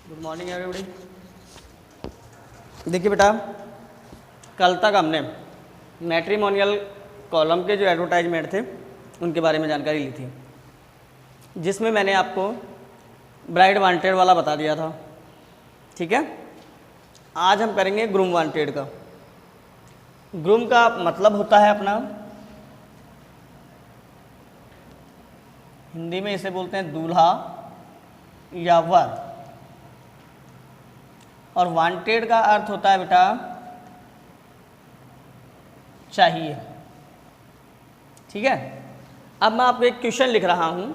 Good morning everybody. देखिए बेटा, कल तक हमने मैट्रिमोनियल कॉलम के जो एडवर्टाइजमेंट थे उनके बारे में जानकारी ली थी, जिसमें मैंने आपको ब्राइड वांटेड वाला बता दिया था। ठीक है, आज हम करेंगे ग्रूम वांटेड का। ग्रूम का मतलब होता है अपना, हिंदी में इसे बोलते हैं दूल्हा या वर, और वांटेड का अर्थ होता है बेटा चाहिए। ठीक है, अब मैं आपको एक क्वेश्चन लिख रहा हूं।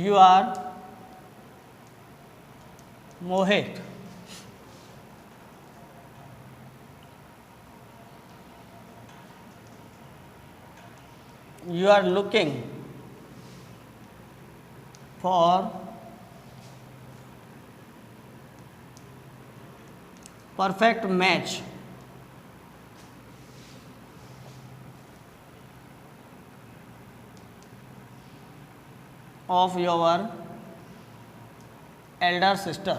You are Mohit, you are looking for perfect match of your elder sister.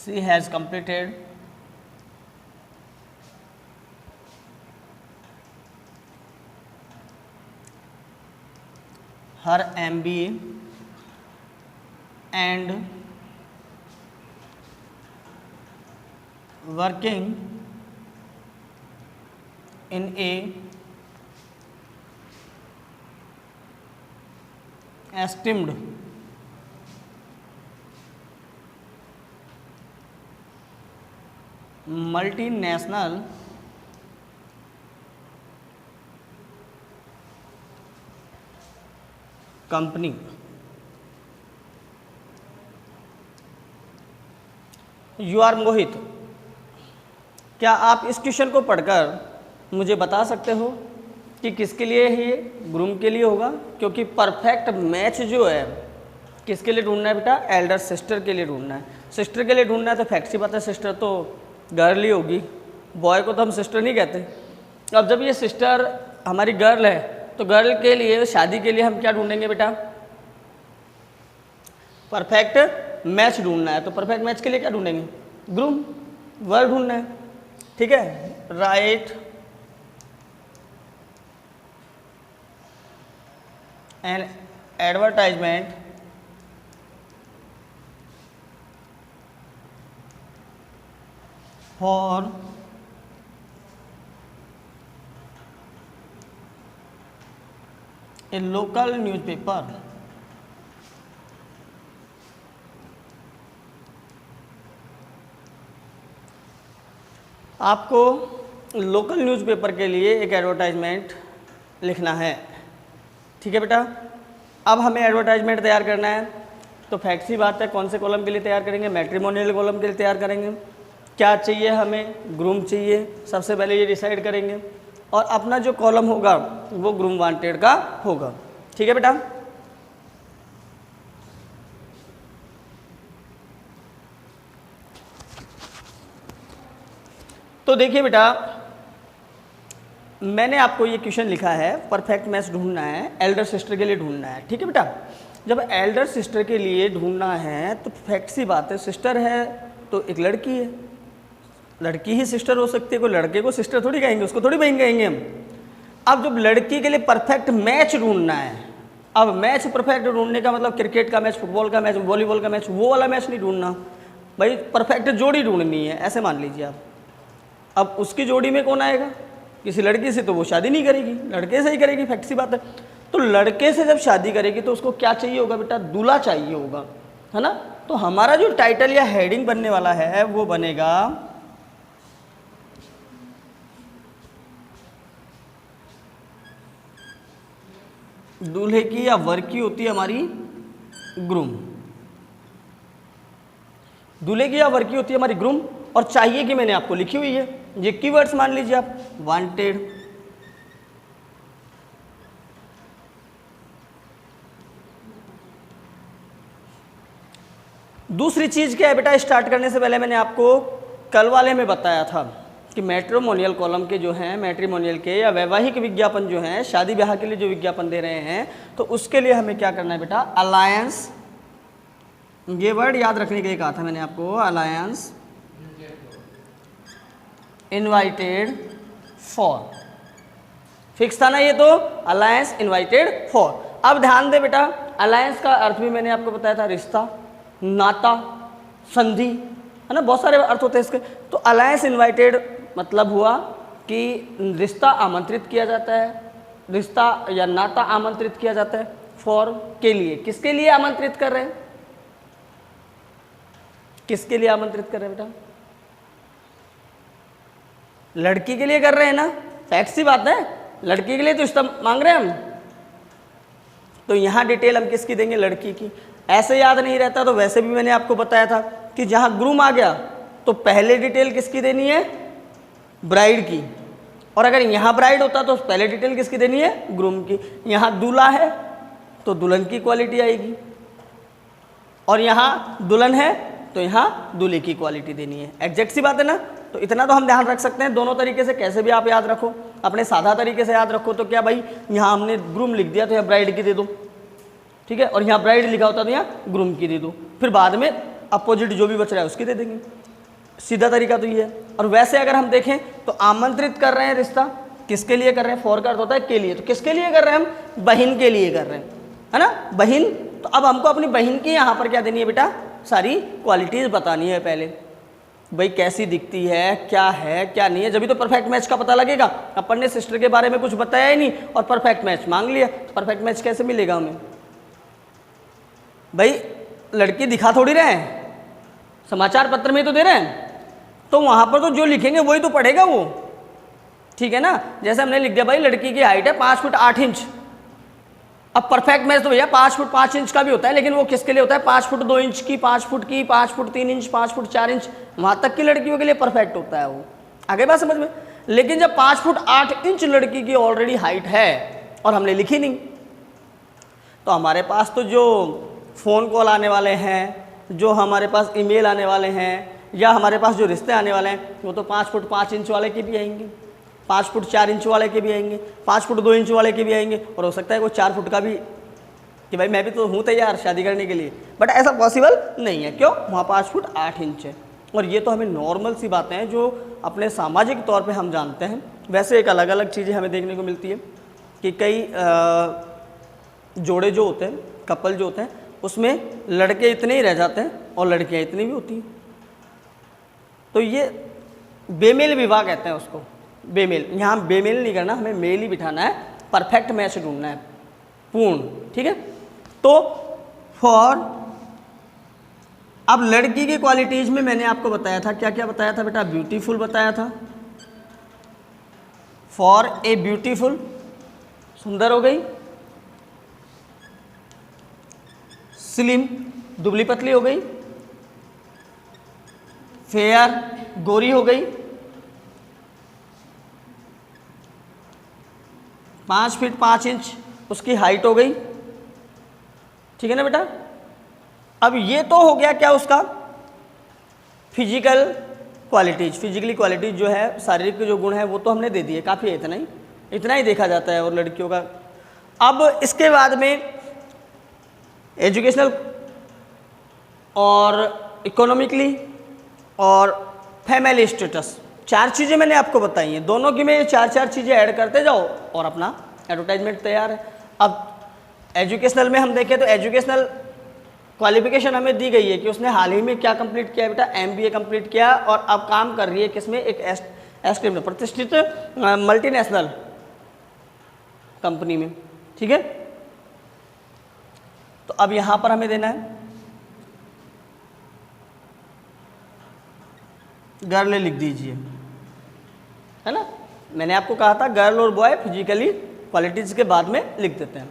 She has completed her MBA and working in a esteemed multinational company. You are Mohit, क्या आप इस क्वेश्चन को पढ़कर मुझे बता सकते हो कि किसके लिए है? ये ग्रूम के लिए होगा, क्योंकि परफेक्ट मैच जो है किसके लिए ढूंढना है बेटा? एल्डर सिस्टर के लिए ढूंढना है। सिस्टर के लिए ढूंढना है तो फैक्ट सी बात है, सिस्टर तो गर्ल ही होगी, बॉय को तो हम सिस्टर नहीं कहते। अब जब ये सिस्टर हमारी गर्ल है तो गर्ल के लिए शादी के लिए हम क्या ढूंढेंगे बेटा? परफेक्ट मैच ढूंढना है। तो परफेक्ट मैच के लिए क्या ढूंढेंगे? ग्रूम, वर ढूंढना है। ठीक है, right an advertisement for a local newspaper आपको लोकल न्यूज़पेपर के लिए एक एडवर्टाइजमेंट लिखना है। ठीक है बेटा, अब हमें एडवर्टाइजमेंट तैयार करना है तो फैक्ट सी बात है, कौन से कॉलम के लिए तैयार करेंगे? मैट्रिमोनियल कॉलम के लिए तैयार करेंगे। क्या चाहिए हमें? ग्रूम चाहिए। सबसे पहले ये डिसाइड करेंगे, और अपना जो कॉलम होगा वो ग्रूम वांटेड का होगा। ठीक है बेटा, तो देखिए बेटा, मैंने आपको ये क्वेश्चन लिखा है, परफेक्ट मैच ढूंढना है, एल्डर सिस्टर के लिए ढूंढना है। ठीक है बेटा, जब एल्डर सिस्टर के लिए ढूंढना है तो फैक्ट सी बात है, सिस्टर है तो एक लड़की है, लड़की ही सिस्टर हो सकती है, कोई लड़के को सिस्टर थोड़ी कहेंगे, उसको थोड़ी बहन कहेंगे हम। अब जब लड़की के लिए परफेक्ट मैच ढूंढना है, अब मैच परफेक्ट ढूंढने का मतलब क्रिकेट का मैच, फुटबॉल का मैच, वॉलीबॉल का मैच, वो वाला मैच नहीं ढूंढना भाई, परफेक्ट जोड़ी ढूंढनी है। ऐसे मान लीजिए आप, अब उसकी जोड़ी में कौन आएगा? किसी लड़की से, तो वो शादी नहीं करेगी, लड़के से ही करेगी, फैक्ट सी बात है। तो लड़के से जब शादी करेगी तो उसको क्या चाहिए होगा बेटा? दूल्हा चाहिए होगा, है ना। तो हमारा जो टाइटल या हेडिंग बनने वाला है वो बनेगा दूल्हे की या वर की होती है हमारी ग्रूम, दूल्हे की या वर की होती है हमारी ग्रूम, और चाहिए कि मैंने आपको लिखी हुई है। ये कीवर्ड्स मान लीजिए आप, वांटेड, दूसरी चीज क्या है बेटा, स्टार्ट करने से पहले मैंने आपको कल वाले में बताया था कि मैट्रिमोनियल कॉलम के जो हैं, मैट्रिमोनियल के या वैवाहिक विज्ञापन जो हैं, शादी ब्याह के लिए जो विज्ञापन दे रहे हैं, तो उसके लिए हमें क्या करना है बेटा, अलायंस, ये वर्ड याद रखने के लिए कहा था मैंने आपको, अलायंस इनवाइटेड फॉर, फिक्स था ना ये, तो अलायंस इनवाइटेड फॉर। अब ध्यान दे बेटा, अलायंस का अर्थ भी मैंने आपको बताया था, रिश्ता, नाता, संधि, है ना, बहुत सारे अर्थ होते हैं इसके। तो अलायंस इनवाइटेड मतलब हुआ कि रिश्ता आमंत्रित किया जाता है, रिश्ता या नाता आमंत्रित किया जाता है, फॉर के लिए, किसके लिए आमंत्रित कर रहे हैं, किसके लिए आमंत्रित कर रहे हैं बेटा, लड़की के लिए कर रहे हैं ना, फैक्ट सी बात है, लड़की के लिए तो रिश्ता मांग रहे हैं हम, तो यहां डिटेल हम किसकी देंगे, लड़की की। ऐसे याद नहीं रहता तो वैसे भी मैंने आपको बताया था कि जहां ग्रूम आ गया तो पहले डिटेल किसकी देनी है, ब्राइड की, और अगर यहां ब्राइड होता तो पहले डिटेल किसकी देनी है, ग्रूम की। यहां दूल्हा है तो दुल्हन की क्वालिटी आएगी, और यहां दुल्हन है तो यहां दूल्हे की क्वालिटी देनी है। एग्जैक्ट सी बात है ना। तो इतना तो हम ध्यान रख सकते हैं, दोनों तरीके से कैसे भी आप याद रखो, अपने सादा तरीके से याद रखो तो क्या भाई, यहाँ हमने ग्रूम लिख दिया तो यहाँ ब्राइड की दे दो, ठीक है, और यहाँ ब्राइड लिखा होता तो यहाँ ग्रूम की दे दो, फिर बाद में अपोजिट जो भी बच रहा है उसकी दे देंगे। सीधा तरीका तो ये है। और वैसे अगर हम देखें तो आमंत्रित कर रहे हैं रिश्ता, किसके लिए कर रहे हैं, फॉर का अर्थ होता है के लिए, तो किसके लिए कर रहे हैं हम, बहन के लिए कर रहे हैं, है ना, बहन। तो अब हमको अपनी बहन की यहाँ पर क्या देनी है बेटा, सारी क्वालिटीज़ बतानी है पहले, भाई कैसी दिखती है, क्या नहीं है, जब भी तो परफेक्ट मैच का पता लगेगा। अपन ने सिस्टर के बारे में कुछ बताया ही नहीं और परफेक्ट मैच मांग लिया, तो परफेक्ट मैच कैसे मिलेगा हमें, भाई लड़की दिखा थोड़ी रहे हैं, समाचार पत्र में तो दे रहे हैं, तो वहाँ पर तो जो लिखेंगे वही तो पढ़ेगा वो, ठीक है ना। जैसे हमने लिख दिया भाई लड़की की हाइट है 5 फुट 8 इंच, अब परफेक्ट मैच तो भैया 5 फुट 5 इंच का भी होता है, लेकिन वो किसके लिए होता है, 5 फुट 2 इंच की, 5 फुट की, 5 फुट 3 इंच, 5 फुट 4 इंच, वहाँ तक की लड़कियों के लिए परफेक्ट होता है वो, आगे बात समझ में। लेकिन जब 5 फुट 8 इंच लड़की की ऑलरेडी हाइट है और हमने लिखी नहीं, तो हमारे पास तो जो फ़ोन कॉल आने वाले हैं, जो हमारे पास ईमेल आने वाले हैं, या हमारे पास जो रिश्ते आने वाले हैं, वो तो 5 फुट 5 इंच वाले के भी आएंगे, 5 फुट 4 इंच वाले के भी आएंगे, 5 फुट 2 इंच वाले के भी आएंगे, और हो सकता है कोई 4 फुट का भी, कि भाई मैं भी तो हूँ तैयार शादी करने के लिए, बट ऐसा पॉसिबल नहीं है। क्यों, वहाँ 5 फुट 8 इंच है। और ये तो हमें नॉर्मल सी बातें हैं जो अपने सामाजिक तौर पे हम जानते हैं। वैसे एक अलग अलग चीज़ें हमें देखने को मिलती है कि कई जोड़े जो होते हैं, कपल जो होते हैं, उसमें लड़के इतने ही रह जाते हैं और लड़कियाँ इतनी भी होती हैं, तो ये बेमेल विवाह कहते हैं उसको, बेमेल। यहाँ बेमेल नहीं करना, हमें मेल ही बिठाना है, परफेक्ट मैच ढूंढना है, पूर्ण, ठीक है। तो फॉर, अब लड़की की क्वालिटीज में मैंने आपको बताया था, क्या क्या बताया था बेटा, ब्यूटीफुल बताया था, फॉर ए ब्यूटीफुल, सुंदर हो गई, स्लिम, दुबली पतली हो गई, फेयर, गोरी हो गई, 5 फीट 5 इंच उसकी हाइट हो गई, ठीक है ना बेटा। अब ये तो हो गया क्या उसका फिजिकल क्वालिटीज, फिजिकली क्वालिटीज जो है, शारीरिक जो गुण है वो तो हमने दे दिए, काफ़ी है, इतना ही देखा जाता है और लड़कियों का। अब इसके बाद में एजुकेशनल और इकोनॉमिकली और फैमिली स्टेटस, 4 चीज़ें मैंने आपको बताई हैं, दोनों की में ये 4 चीज़ें ऐड करते जाओ और अपना एडवर्टाइजमेंट तैयार है। अब एजुकेशनल में हम देखें तो एजुकेशनल क्वालिफिकेशन हमें दी गई है कि उसने हाल ही में क्या कंप्लीट किया बेटा, MBA कंप्लीट किया और अब काम कर रही है किसमें, एक एस्क्रीम प्रतिष्ठित मल्टीनेशनल कंपनी में, ठीक है। तो अब यहाँ पर हमें देना है गर्ल लिख दीजिए, है ना। मैंने आपको कहा था गर्ल और बॉय फिजिकली क्वालिटीज के बाद में लिख देते हैं।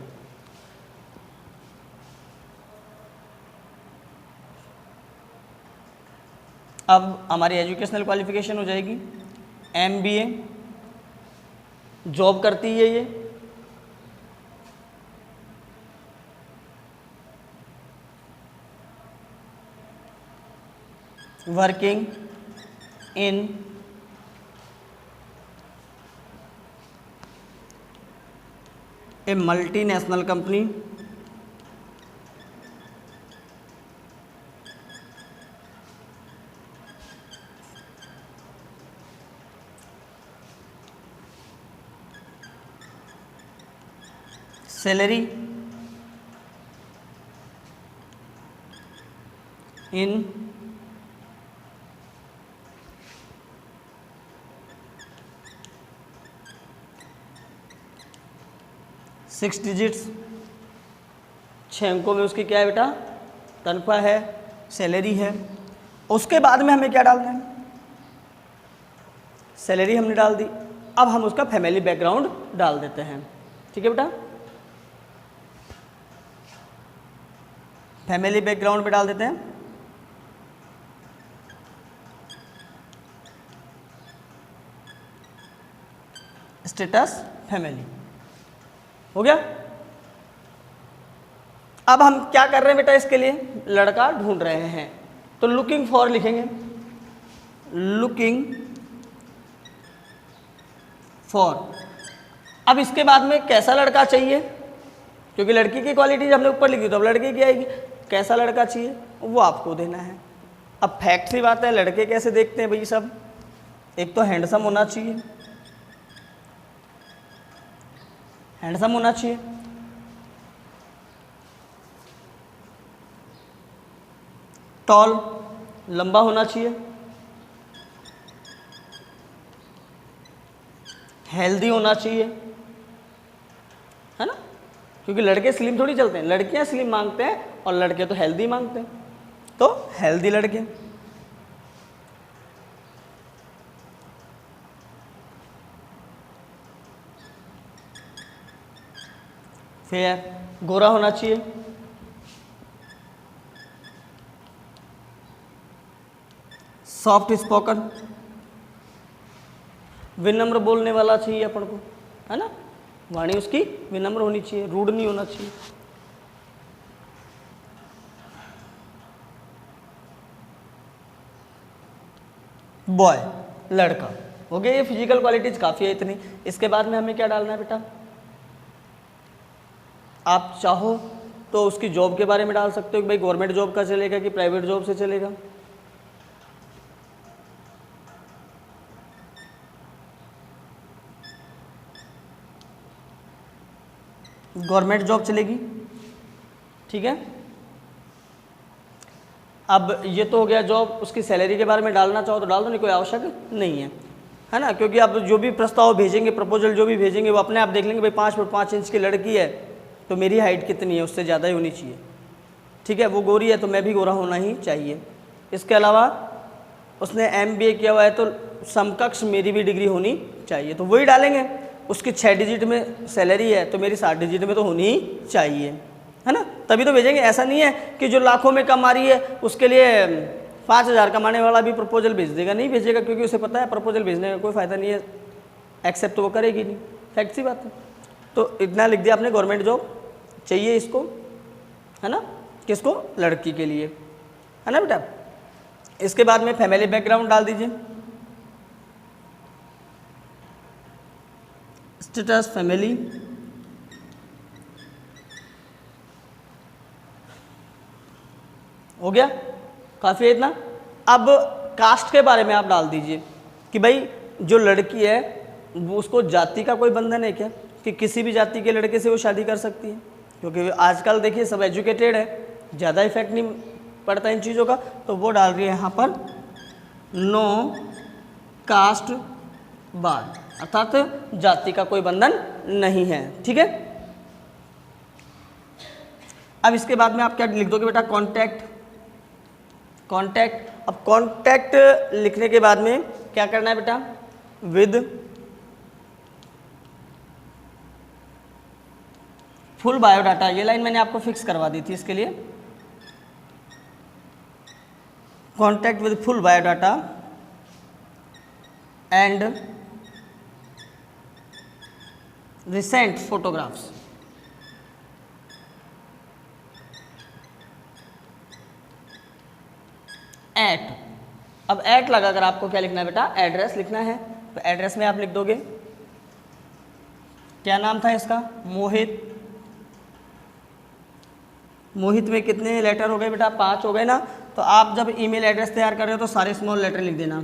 अब हमारी एजुकेशनल क्वालिफिकेशन हो जाएगी MBA, जॉब करती है ये, working in A multinational company, salary in six digits, 6 अंकों में उसकी क्या है बेटा, तनख्वाह है, सैलरी है। उसके बाद में हमें क्या डालना है, सैलरी हमने डाल दी, अब हम उसका फैमिली बैकग्राउंड डाल देते हैं। ठीक है बेटा, फैमिली बैकग्राउंड में डाल देते हैं, स्टेटस फैमिली, हो गया। अब हम क्या कर रहे हैं बेटा, इसके लिए लड़का ढूंढ रहे हैं, तो लुकिंग फॉर लिखेंगे, लुकिंग फॉर। अब इसके बाद में कैसा लड़का चाहिए, क्योंकि लड़की की क्वालिटीज हमने ऊपर लिखी, तो अब लड़के की आएगी, कैसा लड़का चाहिए वो आपको देना है। अब फैक्ट सी बात है, लड़के कैसे देखते हैं भाई सब, एक तो हैंडसम होना चाहिए, हैंडसम होना चाहिए, टॉल लंबा होना चाहिए, हेल्दी होना चाहिए, है ना, क्योंकि लड़के स्लिम थोड़ी चलते हैं, लड़कियां स्लिम मांगते हैं और लड़के तो हेल्दी मांगते हैं, तो हेल्दी लड़के। फेयर गोरा होना चाहिए, सॉफ्ट स्पोकन, विनम्र बोलने वाला चाहिए अपन को, है ना, वाणी उसकी विनम्र होनी चाहिए, रूड नहीं होना चाहिए। बॉय लड़का, हो गया, ये फिजिकल क्वालिटीज काफ़ी है इतनी। इसके बाद में हमें क्या डालना है बेटा, आप चाहो तो उसकी जॉब के बारे में डाल सकते हो कि भाई गवर्नमेंट जॉब का चलेगा कि प्राइवेट जॉब से चलेगा। गवर्नमेंट जॉब चलेगी, ठीक है। अब ये तो हो गया जॉब, उसकी सैलरी के बारे में डालना चाहो तो डाल दो, नहीं कोई आवश्यक नहीं है ना, क्योंकि आप जो भी प्रस्ताव भेजेंगे, प्रपोजल जो भी भेजेंगे, वो अपने आप देख लेंगे भाई 5 फुट 5 इंच की लड़की है तो मेरी हाइट कितनी है, उससे ज़्यादा ही होनी चाहिए, ठीक है। वो गोरी है तो मैं भी गोरा होना ही चाहिए। इसके अलावा उसने MBA किया हुआ है तो समकक्ष मेरी भी डिग्री होनी चाहिए, तो वही डालेंगे। उसकी 6 डिजिट में सैलरी है तो मेरी 7 डिजिट में तो होनी ही चाहिए, है ना, तभी तो भेजेंगे। ऐसा नहीं है कि जो लाखों में कमा रही है उसके लिए 5,000 कमाने वाला भी प्रपोजल भेज देगा, नहीं भेजेगा, क्योंकि उसे पता है प्रपोजल भेजने का कोई फ़ायदा नहीं है, एक्सेप्ट तो वो करेगी नहीं, फैक्ट सी बात है। तो इतना लिख दिया आपने, गवर्नमेंट जॉब चाहिए इसको, है ना, किसको, लड़की के लिए, है ना बेटा। इसके बाद में फैमिली बैकग्राउंड डाल दीजिए, स्टेटस फैमिली, हो गया, काफ़ी है इतना। अब कास्ट के बारे में आप डाल दीजिए कि भाई जो लड़की है वो, उसको जाति का कोई बंधन है क्या, कि किसी भी जाति के लड़के से वो शादी कर सकती है, क्योंकि आजकल देखिए सब एजुकेटेड है, ज़्यादा इफेक्ट नहीं पड़ता इन चीज़ों का, तो वो डाल रही है यहाँ पर नो कास्ट बार, अर्थात जाति का कोई बंधन नहीं है, ठीक है। अब इसके बाद में आप क्या लिख दोगे बेटा, कॉन्टैक्ट, कॉन्टैक्ट। अब कॉन्टैक्ट लिखने के बाद में क्या करना है बेटा, विद फुल बायोडाटा, ये लाइन मैंने आपको फिक्स करवा दी थी इसके लिए, contact with full biodata and recent photographs. At, अब एट लगा कर आपको क्या लिखना है बेटा, एड्रेस लिखना है। तो एड्रेस में आप लिख दोगे, क्या नाम था इसका, मोहित। मोहित में कितने लेटर हो गए बेटा, 5 हो गए ना। तो आप जब ईमेल एड्रेस तैयार कर रहे हो तो सारे स्मॉल लेटर लिख देना,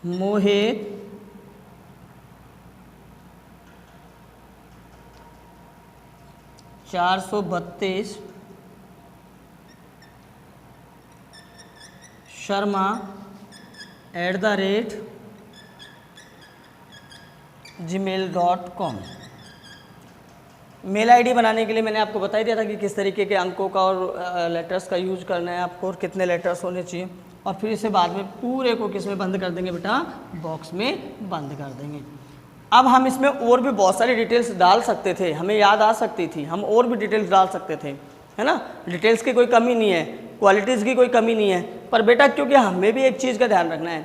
मोहित /432 शर्मा @gmail.com। मेल आईडी बनाने के लिए मैंने आपको बता ही दिया था कि किस तरीके के अंकों का और लेटर्स का यूज करना है आपको, और कितने लेटर्स होने चाहिए। और फिर इसे बाद में पूरे को किस में बंद कर देंगे बेटा, बॉक्स में बंद कर देंगे। अब हम इसमें और भी बहुत सारी डिटेल्स डाल सकते थे, हमें याद आ सकती थी, हम और भी डिटेल्स डाल सकते थे, है ना। डिटेल्स की कोई कमी नहीं है, क्वालिटीज़ की कोई कमी नहीं है। पर बेटा क्योंकि हमें भी एक चीज़ का ध्यान रखना है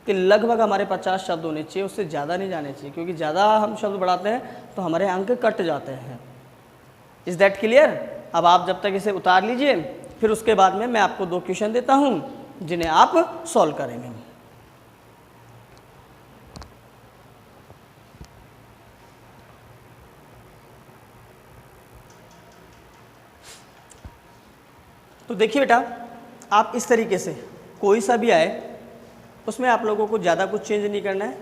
कि लगभग हमारे 50 शब्द होने चाहिए, उससे ज़्यादा नहीं जाने चाहिए, क्योंकि ज़्यादा हम शब्द बढ़ाते हैं तो हमारे अंक कट जाते हैं। Is that clear. अब आप जब तक इसे उतार लीजिए, फिर उसके बाद में मैं आपको 2 क्वेश्चन देता हूँ जिन्हें आप सॉल्व करेंगे। तो देखिए बेटा, आप इस तरीके से कोई सा भी आए उसमें आप लोगों को ज़्यादा कुछ चेंज नहीं करना है,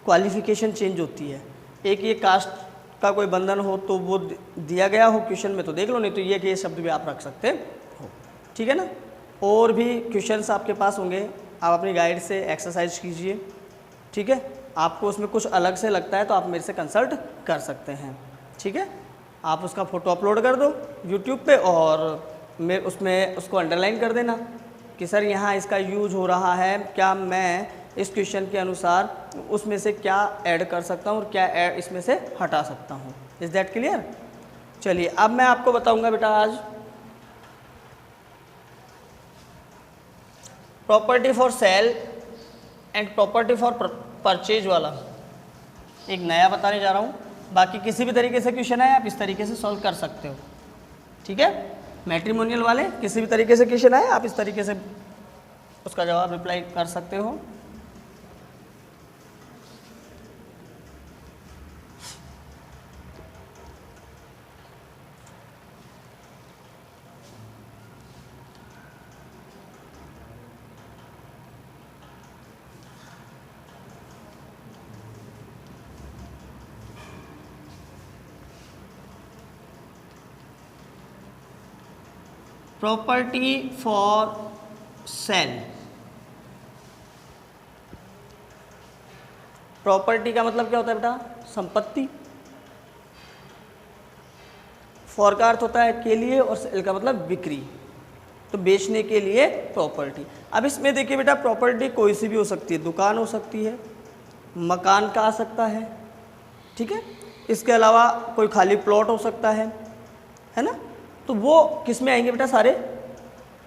क्वालिफिकेशन चेंज होती है। एक ये कास्ट का कोई बंधन हो तो वो दिया गया हो क्वेश्चन में तो देख लो, नहीं तो ये कि ये शब्द भी आप रख सकते हो, ठीक है ना। और भी क्वेश्चंस आपके पास होंगे, आप अपनी गाइड से एक्सरसाइज कीजिए, ठीक है। आपको उसमें कुछ अलग से लगता है तो आप मेरे से कंसल्ट कर सकते हैं, ठीक है। आप उसका फ़ोटो अपलोड कर दो यूट्यूब पे और मैं उसमें उसको अंडरलाइन कर देना कि सर यहाँ इसका यूज हो रहा है, क्या मैं इस क्वेश्चन के अनुसार उसमें से क्या ऐड कर सकता हूँ और क्या इसमें से हटा सकता हूँ। Is that clear. चलिए अब मैं आपको बताऊँगा बेटा आज property for cell and property for purchase वाला एक नया बताने जा रहा हूँ। बाकी किसी भी तरीके से क्वेश्चन है आप इस तरीके से सॉल्व कर सकते हो, ठीक है। मैट्रिमोनियल वाले किसी भी तरीके से क्वेश्चन आए आप इस तरीके से उसका जवाब रिप्लाई कर सकते हो। Property for cell. प्रॉपर्टी का मतलब क्या होता है बेटा, संपत्ति। फॉर का अर्थ होता है के लिए और सेल का मतलब बिक्री, तो बेचने के लिए प्रॉपर्टी। अब इसमें देखिए बेटा, प्रॉपर्टी कोई सी भी हो सकती है, दुकान हो सकती है, मकान का आ सकता है, ठीक है। इसके अलावा कोई खाली प्लॉट हो सकता है ना। तो वो किस में आएंगे बेटा, सारे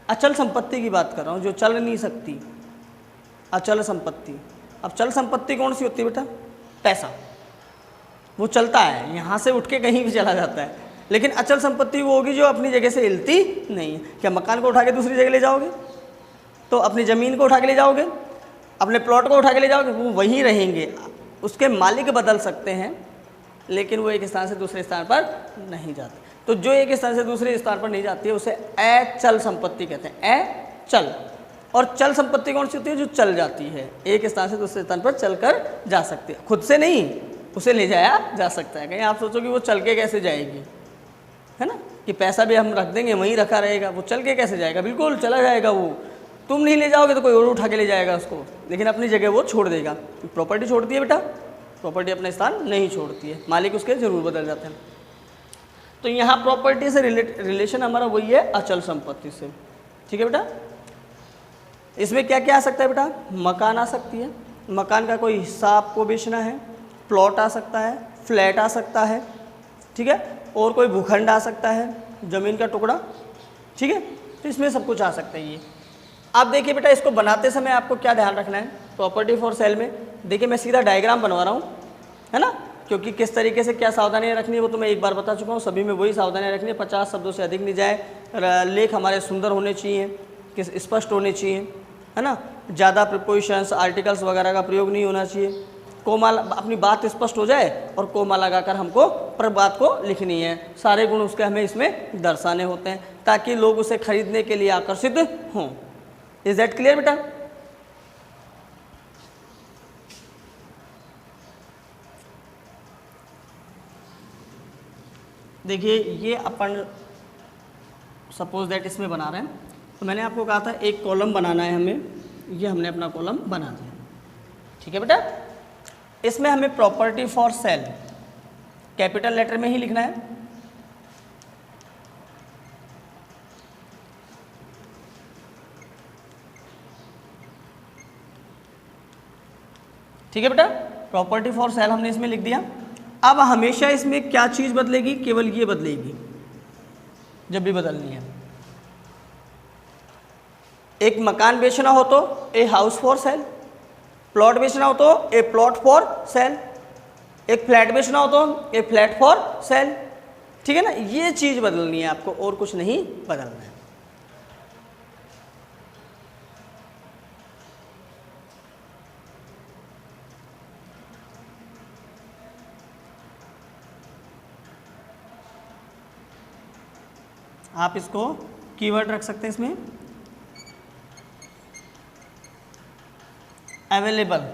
अचल संपत्ति की बात कर रहा हूँ, जो चल नहीं सकती, अचल संपत्ति। अब चल संपत्ति कौन सी होती है बेटा, पैसा, वो चलता है, यहाँ से उठ के कहीं भी चला जाता है। लेकिन अचल संपत्ति वो होगी जो अपनी जगह से हिलती नहीं है। क्या मकान को उठा के दूसरी जगह ले जाओगे, तो अपनी ज़मीन को उठा के ले जाओगे, अपने प्लॉट को उठा के ले जाओगे, वो वहीं रहेंगे। उसके मालिक बदल सकते हैं लेकिन वो एक स्थान से दूसरे स्थान पर नहीं जाते। तो जो एक स्थान से दूसरे स्थान पर नहीं जाती है उसे अचल संपत्ति कहते हैं, अचल। और चल संपत्ति कौन सी होती है, जो चल जाती है, एक स्थान से दूसरे स्थान पर चलकर जा सकती है, खुद से नहीं, उसे ले जाया जा सकता है। कहीं आप सोचो कि वो चल के कैसे जाएगी, है ना, कि पैसा भी हम रख देंगे वहीं रखा रहेगा, वो चल के कैसे जाएगा, बिल्कुल चला जाएगा वो। तुम नहीं ले जाओगे तो कोई और उठा के ले जाएगा उसको, लेकिन अपनी जगह वो छोड़ देगा। प्रॉपर्टी छोड़ती है बेटा, प्रॉपर्टी अपना स्थान नहीं छोड़ती है, मालिक उसके जरूर बदल जाते हैं। तो यहाँ प्रॉपर्टी से रिलेशन हमारा वही है अचल संपत्ति से, ठीक है बेटा। इसमें क्या क्या आ सकता है बेटा, मकान आ सकती है, मकान का कोई हिस्सा आपको बेचना है, प्लॉट आ सकता है, फ्लैट आ सकता है, ठीक है, और कोई भूखंड आ सकता है, ज़मीन का टुकड़ा, ठीक है। तो इसमें सब कुछ आ सकता है ये। आप देखिए बेटा, इसको बनाते समय आपको क्या ध्यान रखना है, प्रॉपर्टी फॉर सेल में देखिए मैं सीधा डायग्राम बनवा रहा हूँ, है ना, क्योंकि किस तरीके से क्या सावधानियाँ रखनी है वो तो मैं एक बार बता चुका हूँ। सभी में वही सावधानियाँ रखनी है, 50 शब्दों से अधिक नहीं जाए, लेख हमारे सुंदर होने चाहिए, किस स्पष्ट होने चाहिए, है ना, ज़्यादा प्रिपोजिशंस आर्टिकल्स वगैरह का प्रयोग नहीं होना चाहिए। कोमा, अपनी बात स्पष्ट हो जाए और कोमा लगाकर हमको पर बात को लिखनी है। सारे गुण उसके हमें इसमें दर्शाने होते हैं ताकि लोग उसे खरीदने के लिए आकर्षित हों। इज दैट क्लियर बेटा? देखिए ये अपन सपोज दैट इसमें बना रहे हैं, तो मैंने आपको कहा था एक कॉलम बनाना है हमें, ये हमने अपना कॉलम बना दिया, ठीक है बेटा। इसमें हमें property for sale capital letter में ही लिखना है, ठीक है बेटा। प्रॉपर्टी फॉर सेल हमने इसमें लिख दिया। अब हमेशा इसमें क्या चीज़ बदलेगी? केवल ये बदलेगी जब भी बदलनी है। एक मकान बेचना हो तो a house for sale, plot बेचना हो तो ए प्लॉट फॉर सेल, एक फ्लैट बेचना हो तो ए फ्लैट फॉर सेल, ठीक है ना। ये चीज़ बदलनी है आपको और कुछ नहीं बदलना है। आप इसको कीवर्ड रख सकते हैं इसमें, अवेलेबल,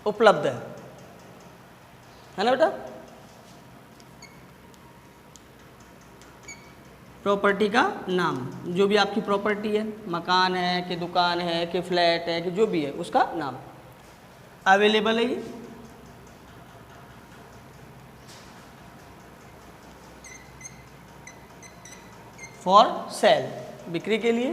उपलब्ध है ना बेटा। प्रॉपर्टी का नाम, जो भी आपकी प्रॉपर्टी है, मकान है कि दुकान है कि फ्लैट है कि जो भी है उसका नाम अवेलेबल है ये। फॉर सेल, बिक्री के लिए।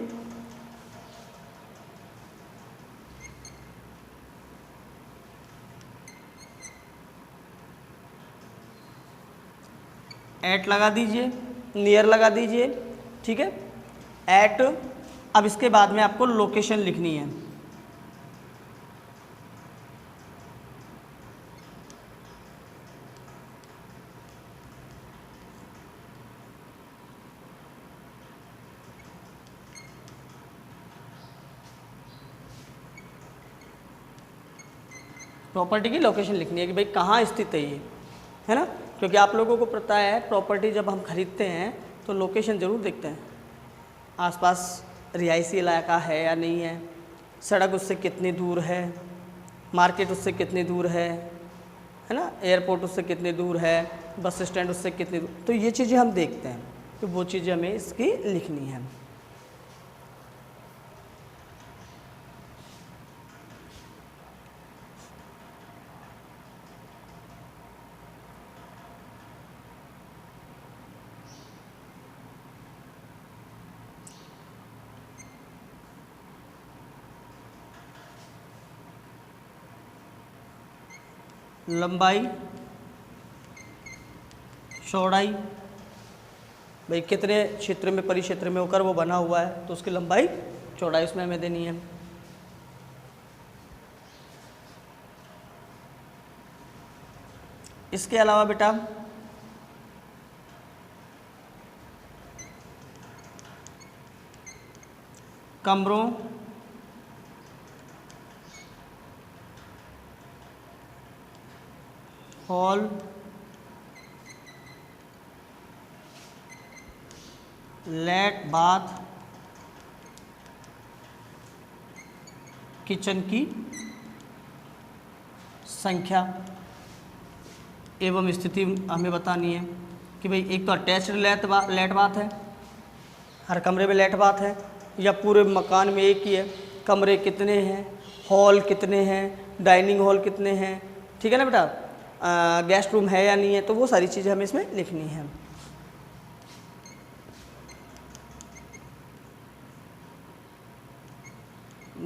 एट लगा दीजिए, नियर लगा दीजिए, ठीक है, एट। अब इसके बाद में आपको लोकेशन लिखनी है। प्रॉपर्टी की लोकेशन लिखनी है कि भाई कहाँ स्थित है ये, है ना, क्योंकि आप लोगों को पता है प्रॉपर्टी जब हम खरीदते हैं तो लोकेशन ज़रूर देखते हैं, आसपास रिहायशी इलाका है या नहीं है, सड़क उससे कितनी दूर है, मार्केट उससे कितनी दूर है ना, एयरपोर्ट उससे कितनी दूर है, बस स्टैंड उससे कितनी दूर, तो ये चीज़ें हम देखते हैं, तो वो चीज़ें हमें इसकी लिखनी है। लंबाई, चौड़ाई, भाई कितने क्षेत्र में परिक्षेत्र में होकर वो बना हुआ है तो उसकी लंबाई चौड़ाई उसमें हमें देनी है। इसके अलावा बेटा कमरों, हॉल, लेट, बाथ, किचन की संख्या एवं स्थिति हमें बतानी है कि भाई एक तो अटैच्ड लेट बाथ है, हर कमरे में लेट बाथ है, या पूरे मकान में एक ही है, कमरे कितने हैं, हॉल कितने हैं, डाइनिंग हॉल कितने हैं, ठीक है ना बेटा, गेस्ट रूम है या नहीं है, तो वो सारी चीज़ें हमें इसमें लिखनी है।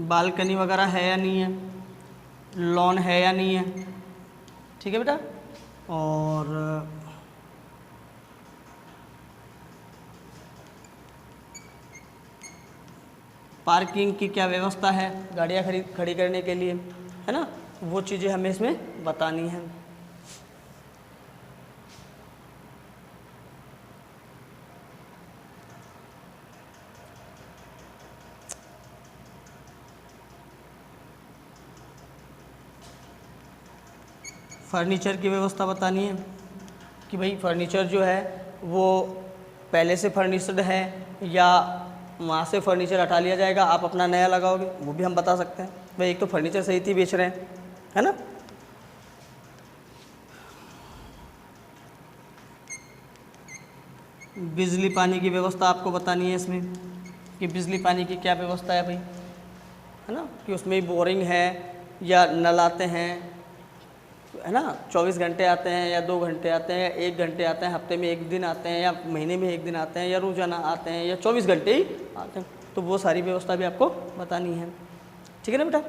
बालकनी वगैरह है या नहीं है, लॉन है या नहीं है, ठीक है बेटा, और पार्किंग की क्या व्यवस्था है गाड़ियाँ खड़ी करने के लिए, है ना, वो चीज़ें हमें इसमें बतानी है। फर्नीचर की व्यवस्था बतानी है कि भाई फर्नीचर जो है वो पहले से फर्निश्ड है या वहाँ से फर्नीचर हटा लिया जाएगा, आप अपना नया लगाओगे, वो भी हम बता सकते हैं। भाई एक तो फर्नीचर सहित ही बेच रहे हैं, है ना। बिजली पानी की व्यवस्था आपको बतानी है इसमें कि बिजली पानी की क्या व्यवस्था है भाई, है ना, कि उसमें बोरिंग है या नल आते हैं, है ना, 24 घंटे आते हैं या 2 घंटे आते हैं या 1 घंटे आते हैं, हफ्ते में 1 दिन आते हैं या महीने में 1 दिन आते हैं या रोजाना आते हैं या 24 घंटे ही आते हैं, तो वो सारी व्यवस्था भी आपको बतानी है। ठीक है ना बेटा।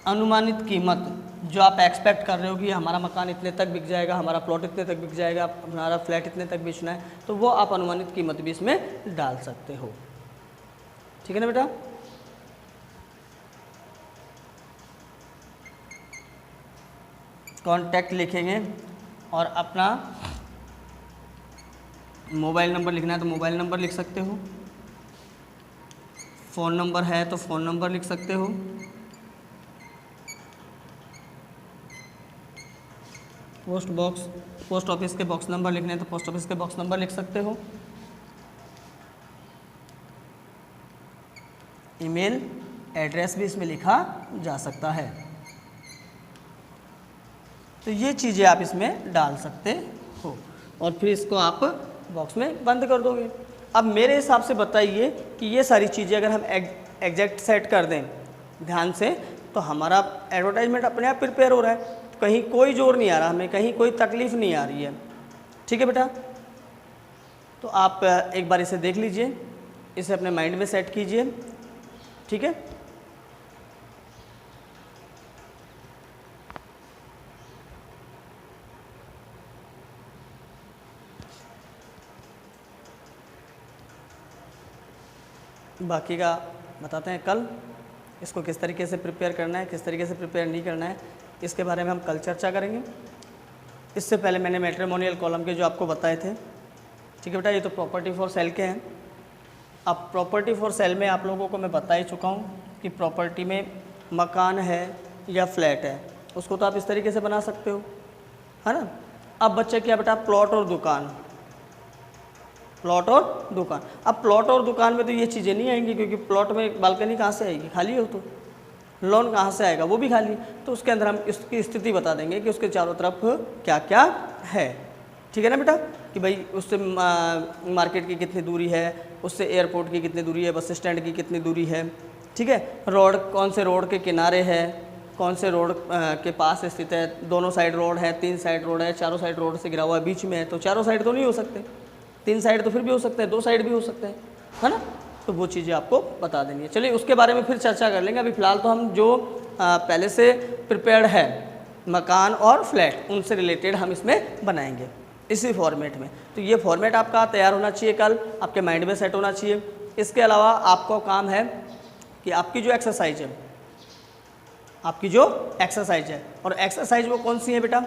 अनुमानित कीमत जो आप एक्सपेक्ट कर रहे हो कि हमारा मकान इतने तक बिक जाएगा, हमारा प्लॉट इतने तक बिक जाएगा, हमारा फ्लैट इतने तक बेचना है, तो वो आप अनुमानित कीमत भी इसमें डाल सकते हो। ठीक है ना बेटा। कॉन्टैक्ट लिखेंगे और अपना मोबाइल नंबर लिखना है तो मोबाइल नंबर लिख सकते हो, फ़ोन नंबर है तो फ़ोन नंबर लिख सकते हो, पोस्ट ऑफिस के बॉक्स नंबर लिखने हैं तो पोस्ट ऑफिस के बॉक्स नंबर लिख सकते हो, ईमेल एड्रेस भी इसमें लिखा जा सकता है। तो ये चीज़ें आप इसमें डाल सकते हो और फिर इसको आप बॉक्स में बंद कर दोगे। अब मेरे हिसाब से बताइए कि ये सारी चीज़ें अगर हम एग्जैक्ट सेट कर दें ध्यान से तो हमारा एडवर्टाइजमेंट अपने आप प्रिपेयर हो रहा है, कहीं कोई जोर नहीं आ रहा, हमें कहीं कोई तकलीफ़ नहीं आ रही है। ठीक है बेटा। तो आप एक बार इसे देख लीजिए, इसे अपने माइंड में सेट कीजिए। ठीक है। बाकी का बताते हैं कल, इसको किस तरीके से प्रिपेयर करना है, किस तरीके से प्रिपेयर नहीं करना है, इसके बारे में हम कल चर्चा करेंगे। इससे पहले मैंने मैट्रिमोनियल कॉलम के जो आपको बताए थे। ठीक है बेटा। ये तो प्रॉपर्टी फॉर सेल के हैं। अब प्रॉपर्टी फॉर सेल में आप लोगों को मैं बता ही चुका हूँ कि प्रॉपर्टी में मकान है या फ्लैट है, उसको तो आप इस तरीके से बना सकते हो, है ना। अब बच्चे क्या बेटा, प्लॉट और दुकान, प्लॉट और दुकान। अब प्लॉट और दुकान में तो ये चीज़ें नहीं आएंगी क्योंकि प्लॉट में बालकनी कहाँ से आएगी, खाली हो, तो लॉन कहाँ से आएगा, वो भी खाली। तो उसके अंदर हम इसकी स्थिति बता देंगे कि उसके चारों तरफ क्या क्या है। ठीक है ना बेटा, कि भाई उससे मार्केट की कितनी दूरी है, उससे एयरपोर्ट की कितनी दूरी है, बस स्टैंड की कितनी दूरी है। ठीक है। रोड कौन से रोड के किनारे है, कौन से रोड के पास स्थित है, दोनों साइड रोड है, 3 साइड रोड है, चारों साइड रोड से घिरा हुआ है, बीच में है, तो चारों साइड तो नहीं हो सकते, 3 साइड तो फिर भी हो सकते हैं, 2 साइड भी हो सकते हैं, है ना। तो वो चीज़ें आपको बता देनी है। चलिए उसके बारे में फिर चर्चा कर लेंगे। अभी फ़िलहाल तो हम जो पहले से प्रिपेयर्ड है मकान और फ्लैट, उनसे रिलेटेड हम इसमें बनाएंगे इसी फॉर्मेट में। तो ये फॉर्मेट आपका तैयार होना चाहिए, कल आपके माइंड में सेट होना चाहिए। इसके अलावा आपको काम है कि आपकी जो एक्सरसाइज है, आपकी जो एक्सरसाइज है, और एक्सरसाइज वो कौन सी है बेटा,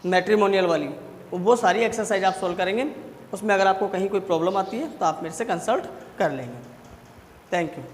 मैट्रिमोनियल वाली, वो सारी एक्सरसाइज आप सोल्व करेंगे। उसमें अगर आपको कहीं कोई प्रॉब्लम आती है तो आप मेरे से कंसल्ट कर लेंगे। Thank you.